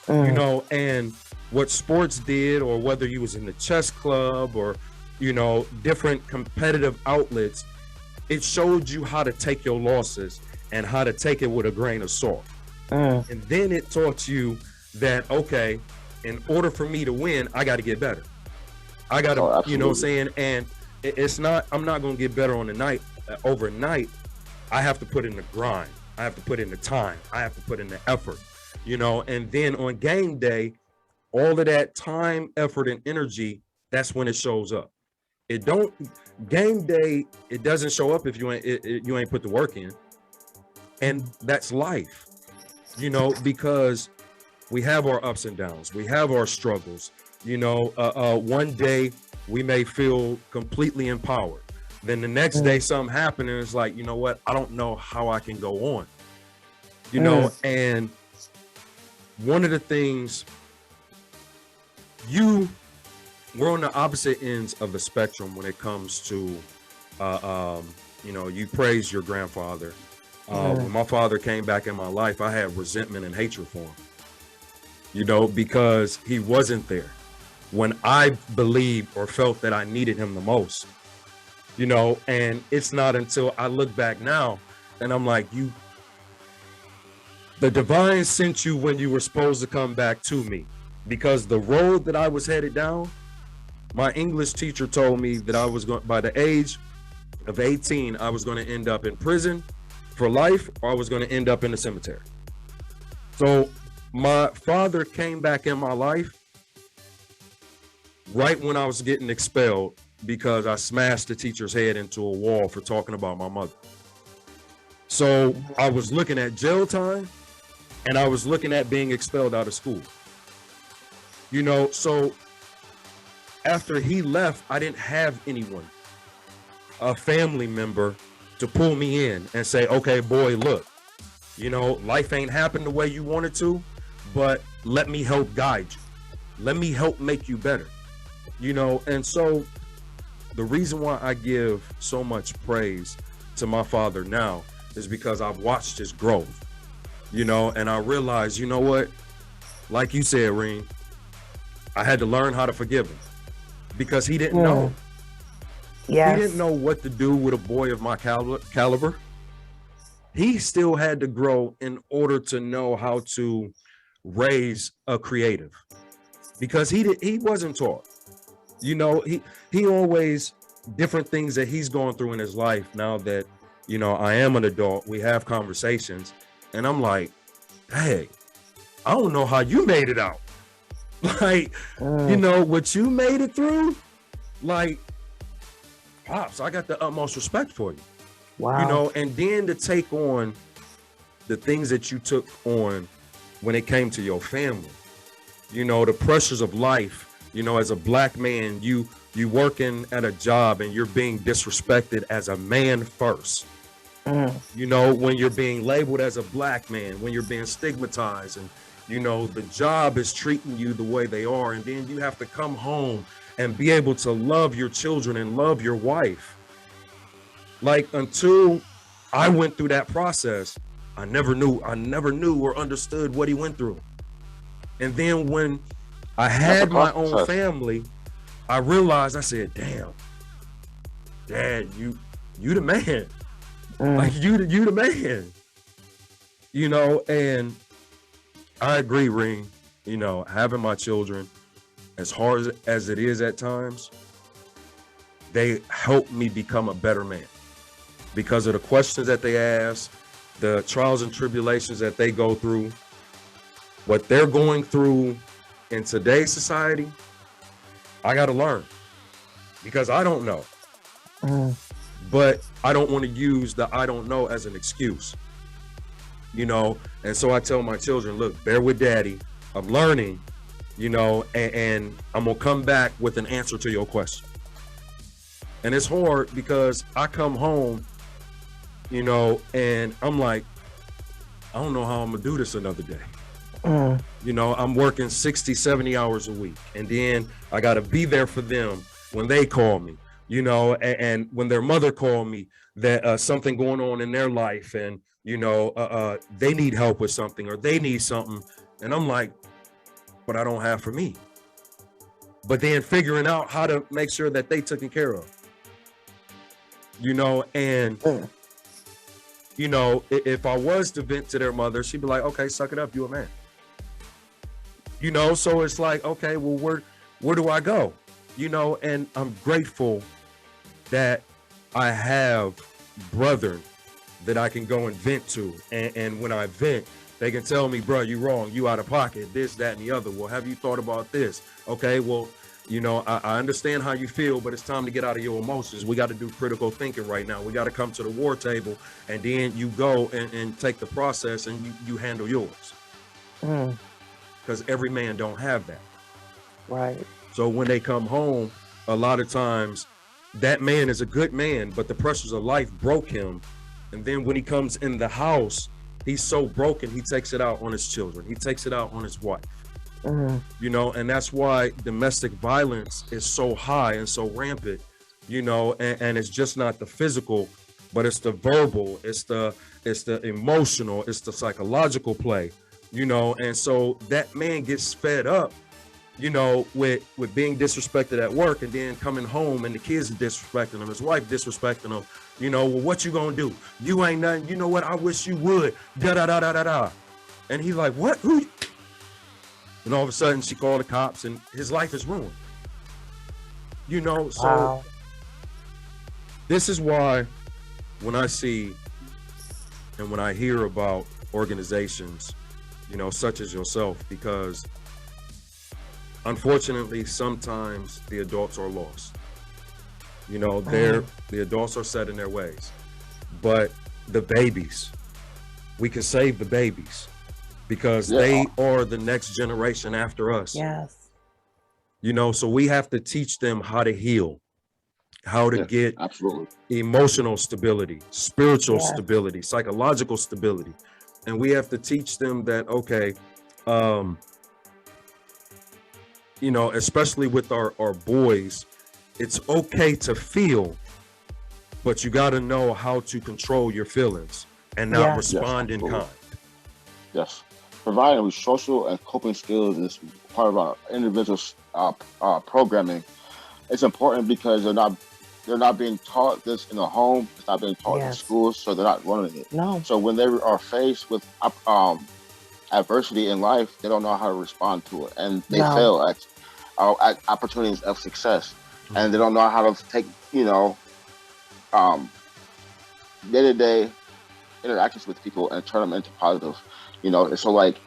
You know, and what sports did, or whether you was in the chess club or, you know, different competitive outlets, it showed you how to take your losses and how to take it with a grain of salt. And then it taught you that, okay, in order for me to win, I got to get better. I got to, you know what I'm saying? And it's not, I'm not going to get better on the night, overnight. I have to put in the grind. I have to put in the time. I have to put in the effort, you know, and then on game day, all of that time, effort, and energy, that's when it shows up. It don't game day, it doesn't show up if you ain't put the work in. And that's life, you know, because we have our ups and downs, we have our struggles, you know. One day we may feel completely empowered. Then the next day something happened and it's like, you know what, I don't know how I can go on, you know. And one of the things, we're on the opposite ends of the spectrum when it comes to, you know, you praise your grandfather. When my father came back in my life, I had resentment and hatred for him, you know, because he wasn't there when I believed or felt that I needed him the most, you know. And it's not until I look back now and I'm like, the divine sent you when you were supposed to come back to me, because the road that I was headed down, my English teacher told me that I was going, by the age of 18, I was going to end up in prison for life, or I was going to end up in the cemetery. So my father came back in my life right when I was getting expelled because I smashed the teacher's head into a wall for talking about my mother. So I was looking at jail time and I was looking at being expelled out of school. You know, so after he left, I didn't have anyone, a family member, to pull me in and say, okay, boy, look, you know, life ain't happened the way you wanted to, but let me help guide you. Let me help make you better, you know. And so the reason why I give so much praise to my father now is because I've watched his growth, you know, and I realized, you know what, like you said, Reen, I had to learn how to forgive him because he didn't know. Yes. He didn't know what to do with a boy of my caliber. He still had to grow in order to know how to raise a creative, because he wasn't taught. You know, he always, different things that he's going through in his life now that, you know, I am an adult, we have conversations, and I'm like, hey, I don't know how you made it out. Like, you know, what you made it through, like, Pops, I got the utmost respect for you. Wow. You know, and then to take on the things that you took on when it came to your family, you know, the pressures of life, you know, as a black man, you working at a job and you're being disrespected as a man first. You know, when you're being labeled as a black man, when you're being stigmatized, and, you know, the job is treating you the way they are, and then you have to come home and be able to love your children and love your wife. Like, until I went through that process, I never knew or understood what he went through. And then when I had my own family, I realized, I said, damn, Dad, you the man. Like, you the man. You know, and I agree, Ring, you know, having my children, as hard as it is at times, they help me become a better man because of the questions that they ask, the trials and tribulations that they go through, what they're going through in today's society. I got to learn because I don't know, but I don't want to use the I don't know as an excuse, you know? And so I tell my children, look, bear with daddy. I'm learning, you know, and I'm gonna come back with an answer to your question. And it's hard because I come home, you know, and I'm like, I don't know how I'm gonna do this another day. You know, I'm working 60, 70 hours a week. And then I gotta be there for them when they call me, you know, and when their mother called me that something going on in their life and, you know, they need help with something or they need something. And I'm like, but I don't have for me. But then figuring out how to make sure that they taken care of, you know, and, you know, if I was to vent to their mother, she'd be like, okay, suck it up, you a man. You know, so it's like, okay, well, where do I go? You know, and I'm grateful that I have brethren that I can go and vent to. And when I vent, they can tell me, bro, you wrong, you out of pocket, this, that, and the other. Well, have you thought about this? Okay, well, you know, I understand how you feel, but it's time to get out of your emotions. We got to do critical thinking right now. We got to come to the war table, and then you go and take the process and you handle yours. Because every man don't have that. Right. So when they come home, a lot of times that man is a good man, but the pressures of life broke him. And then when he comes in the house, he's so broken, he takes it out on his children. He takes it out on his wife. You know, and that's why domestic violence is so high and so rampant, you know, and it's just not the physical, but it's the verbal, it's the emotional, it's the psychological play, you know. And so that man gets fed up, you know, with being disrespected at work, and then coming home and the kids are disrespecting him, his wife disrespecting him, you know. Well, what you gonna do? You ain't nothing. You know what? I wish you would. Da da da da da da. And he's like, what? Who? And all of a sudden she called the cops and his life is ruined. You know, so Wow. This is why when I see and when I hear about organizations, you know, such as yourself, because unfortunately sometimes the adults are lost. You know, the adults are set in their ways. But the babies, we can save the babies, because they are the next generation after us. Yes. You know, so we have to teach them how to heal, how to get absolutely emotional stability, spiritual stability, psychological stability. And we have to teach them that, okay, you know, especially with our boys, it's okay to feel, but you got to know how to control your feelings and not respond in kind. Yes. Providing social and coping skills is part of our individual programming. It's important because they're not being taught this in the home. It's not being taught in schools, so they're not learning it. No. So when they are faced with adversity in life, they don't know how to respond to it, and they fail at opportunities of success, and they don't know how to take, you know, day-to-day interactions with people and turn them into positive. You know, so like,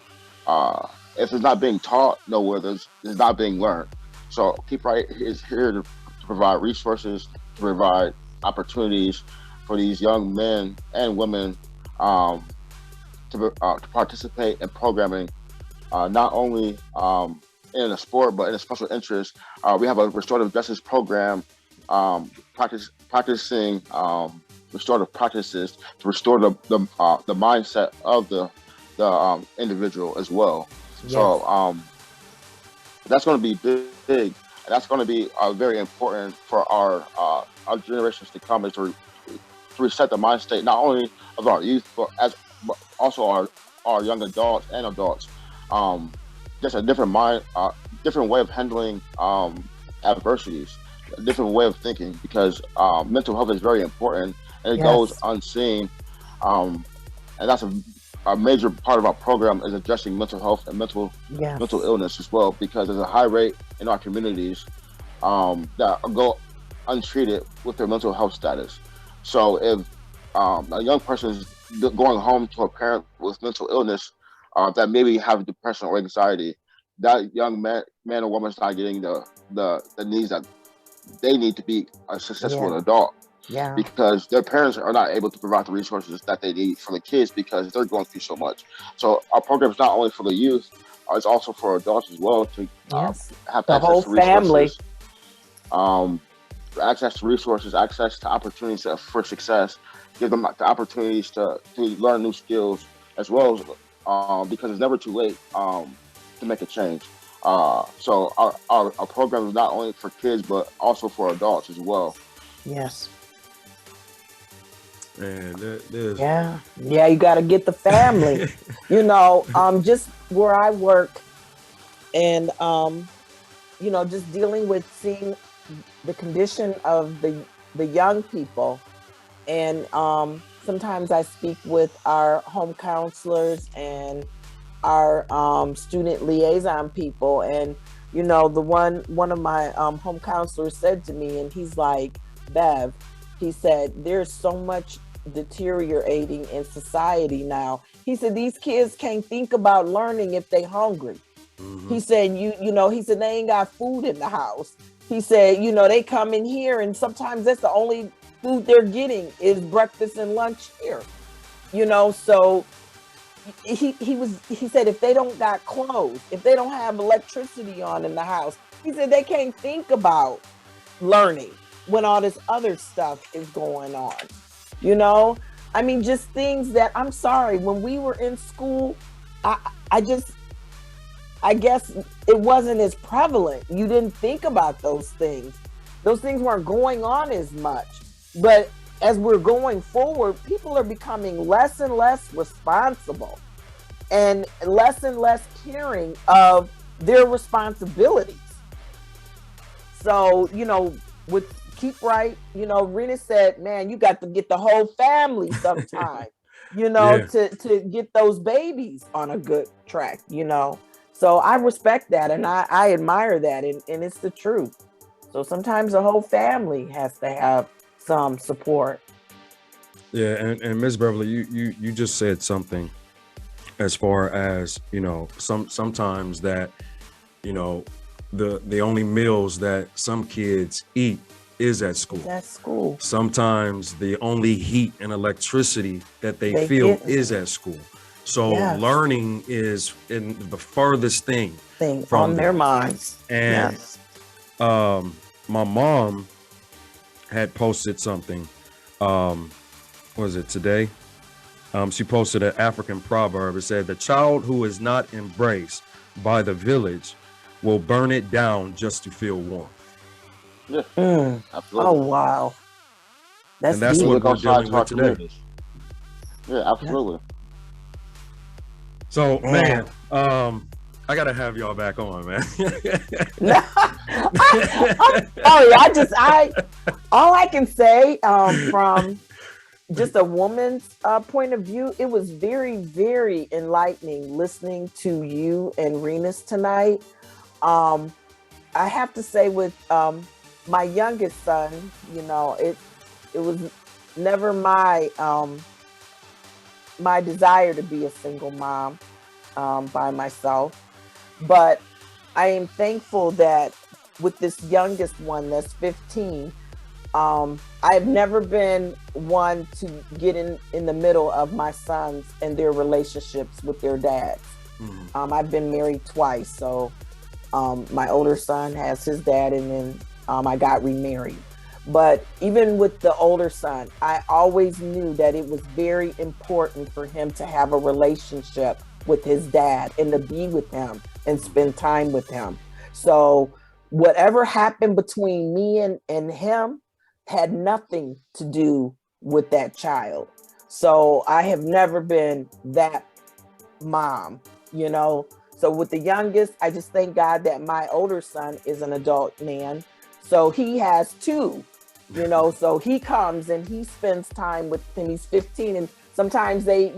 if it's not being taught nowhere, it's not being learned. So Keep Right is here to provide resources, to provide opportunities for these young men and women to participate in programming, not only in a sport, but in a special interest. We have a restorative justice program, practicing restorative practices to restore the mindset of the individual as well. Yes. So that's going to be big, and that's going to be very important for our generations to come, is to reset the mind state, not only of our youth, but also our young adults and adults. Just a different different way of handling adversities, a different way of thinking, because mental health is very important, and it goes unseen. And that's a major part of our program, is addressing mental health and mental illness as well, because there's a high rate in our communities that go untreated with their mental health status. So if a young person is going home to a parent with mental illness that maybe have depression or anxiety, that young man or woman is not getting the needs that they need to be a successful adult. Yeah. Because their parents are not able to provide the resources that they need for the kids, because they're going through so much. So our program is not only for the youth, it's also for adults as well, to have the whole family. Access to resources, access to opportunities for success, give them the opportunities to learn new skills as well, because it's never too late to make a change. So our program is not only for kids, but also for adults as well. Yes. Man, you got to get the family. You know, just where I work, and you know, just dealing with seeing the condition of the young people, and sometimes I speak with our home counselors and our student liaison people, and you know, one of my home counselors said to me, and he's like, Bev, he said, there's so much deteriorating in society now. He said these kids can't think about learning if they hungry. He said, he said they ain't got food in the house. He said, they come in here and sometimes that's the only food they're getting is breakfast and lunch here. So he said if they don't got clothes, if they don't have electricity on in the house, he said they can't think about learning when all this other stuff is going on. I mean, just things that, I'm sorry, when we were in school, I guess it wasn't as prevalent. You didn't think about those things. Those things weren't going on as much. But as we're going forward, people are becoming less and less responsible and less caring of their responsibilities. So, with Keep Right, Renus said, man, you got to get the whole family sometime, to get those babies on a good track, So I respect that and I admire that, and it's the truth. So sometimes the whole family has to have some support. Yeah, and Ms. Beverly, you just said something as far as, sometimes that, the only meals that some kids eat is at school. That's school. Sometimes the only heat and electricity that they feel is at school. So learning is in the furthest thing from on their minds. And my mom had posted something. Was it today? She posted an African proverb. It said, "The child who is not embraced by the village will burn it down just to feel warm." Yeah, absolutely. Oh wow, that's what we're dealing with today. Yeah, absolutely. So, man, I gotta have y'all back on, man. All I can say from just a woman's point of view, it was very, very enlightening listening to you and Renus tonight. I have to say with my youngest son, it was never my desire to be a single mom by myself. But I am thankful that with this youngest one that's 15, I've never been one to get in the middle of my sons and their relationships with their dads. I've been married twice. So my older son has his dad, and then I got remarried. But even with the older son, I always knew that it was very important for him to have a relationship with his dad and to be with him and spend time with him. So whatever happened between me and him had nothing to do with that child. So I have never been that mom, So with the youngest, I just thank God that my older son is an adult man. So he has two, so he comes and he spends time with him. He's 15, and sometimes they,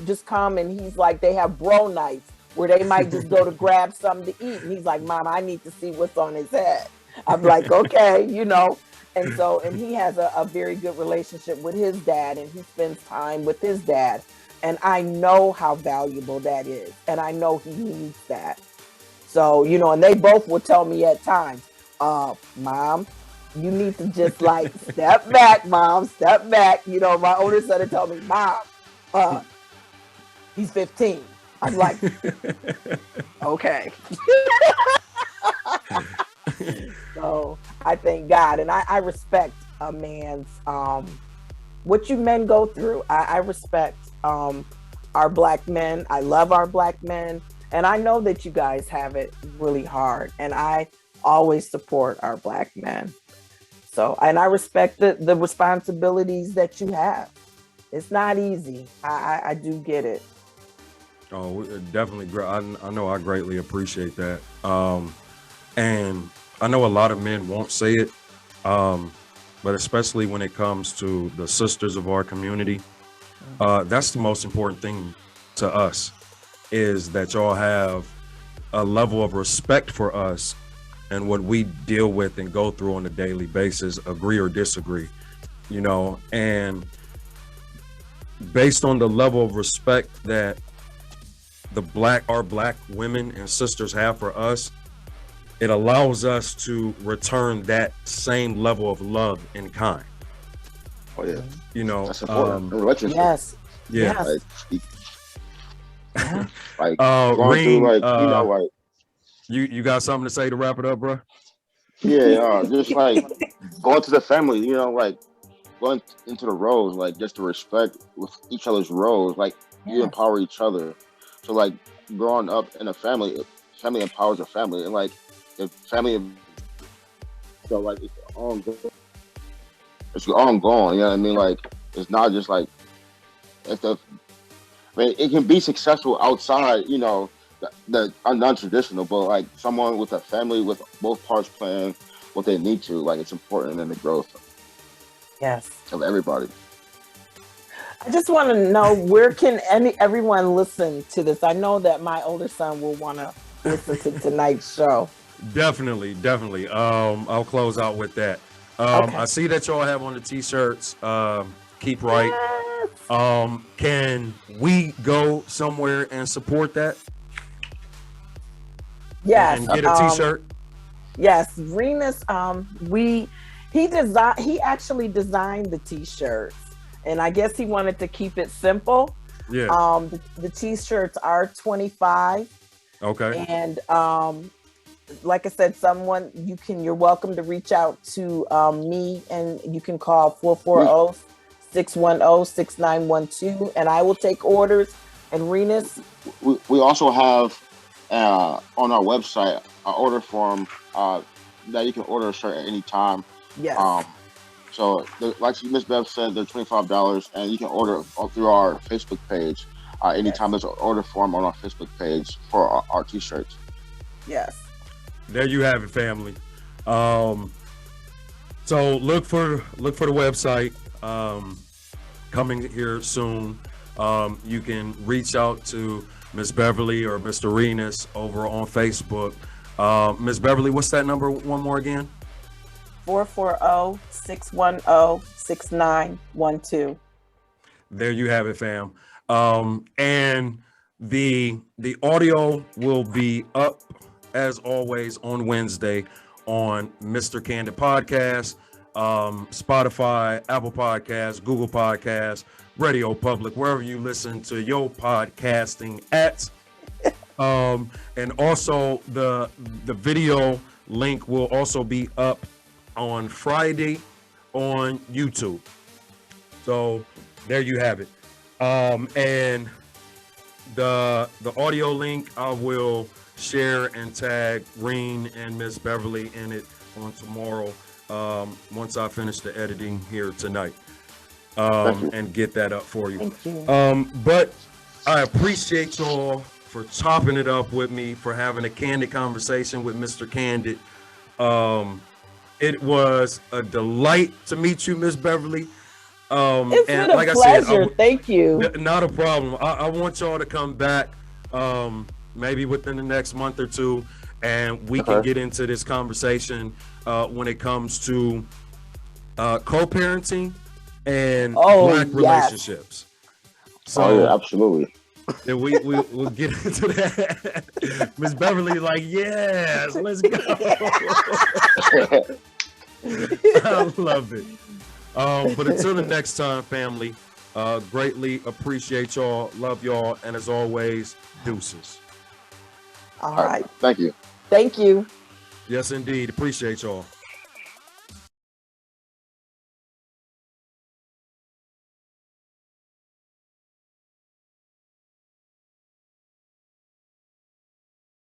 just come and he's like, they have bro nights where they might just go to grab something to eat. And he's like, Mom, I need to see what's on his head. I'm like, okay, and he has a very good relationship with his dad, and he spends time with his dad. And I know how valuable that is. And I know he needs that. So, and they both will tell me at times, Mom, you need to just step back, Mom, step back. My older son would tell me, Mom, he's 15. I'm like, okay. So I thank God, and I respect a man's, what you men go through. I respect our Black men. I love our Black men. And I know that you guys have it really hard. And I always support our Black men. So, and I respect the responsibilities that you have. It's not easy. I do get it. Oh, definitely. I know I greatly appreciate that. And I know a lot of men won't say it, but especially when it comes to the sisters of our community, that's the most important thing to us, is that y'all have a level of respect for us and what we deal with and go through on a daily basis, agree or disagree, and based on the level of respect that our black women and sisters have for us, it allows us to return that same level of love in kind. Oh yeah, You know, that's important. In relationship, Yes. yeah. Yes. Yeah. like going through, Reem, like, like, you got something to say to wrap it up, bro? yeah, just like going to the family, like going into the roles, like just to respect with each other's roles, like you Yes. empower each other. So like growing up in a family, family empowers a family, and like the family, so like it's ongoing. You know what I mean? Like it's not just like if the, I mean, it can be successful outside, the non-traditional, but like someone with a family with both parts playing what they need to, like it's important in the growth Yes. of everybody. I just want to know, where can everyone listen to this? I know that my older son will want to listen to tonight's show. Definitely. I'll close out with that. Okay. I see that y'all have on the t-shirts, keep right. Yes. Can we go somewhere and support that? Yes. And get a t-shirt? Yes. Renus, he actually designed the t-shirts, and I guess he wanted to keep it simple. Yeah. The t-shirts are $25. Okay. And like I said, you're welcome to reach out to me, and you can call 440-610-6912, and I will take orders. And Renus, we also have on our website an order form that you can order a shirt at any time. yes. So like Miss Bev said, they're $25, and you can order through our Facebook page. Anytime there's an order form on our Facebook page for our t-shirts. Yes. There you have it, family. So look for the website coming here soon. You can reach out to Miss Beverly or Mr. Renus over on Facebook. Miss Beverly, what's that number one more again? 440-610-6912. There you have it, fam. And the audio will be up as always on Wednesday on Mr. Candid Podcast, Spotify, Apple Podcasts, Google Podcasts, Radio Public, wherever you listen to your podcasting at. And also the video link will also be up on Friday on YouTube. So there you have it. And the audio link I will share and tag Reen and Miss Beverly in it on tomorrow, once I finish the editing here tonight, and get that up for you. Thank you. But I appreciate y'all for chopping it up with me, for having a candid conversation with Mr. Candid. It was a delight to meet you, Miss Beverly. It's and been a like pleasure. I said, Thank you. not a problem. I want y'all to come back, maybe within the next month or two, and we can get into this conversation when it comes to co-parenting and Black relationships. So yeah, absolutely. And we'll get into that. Miss Beverly, like, yes, let's go. I love it. But until the next time, family, greatly appreciate y'all, love y'all, and as always, deuces. All right. Thank you. Thank you. Yes, indeed. Appreciate y'all.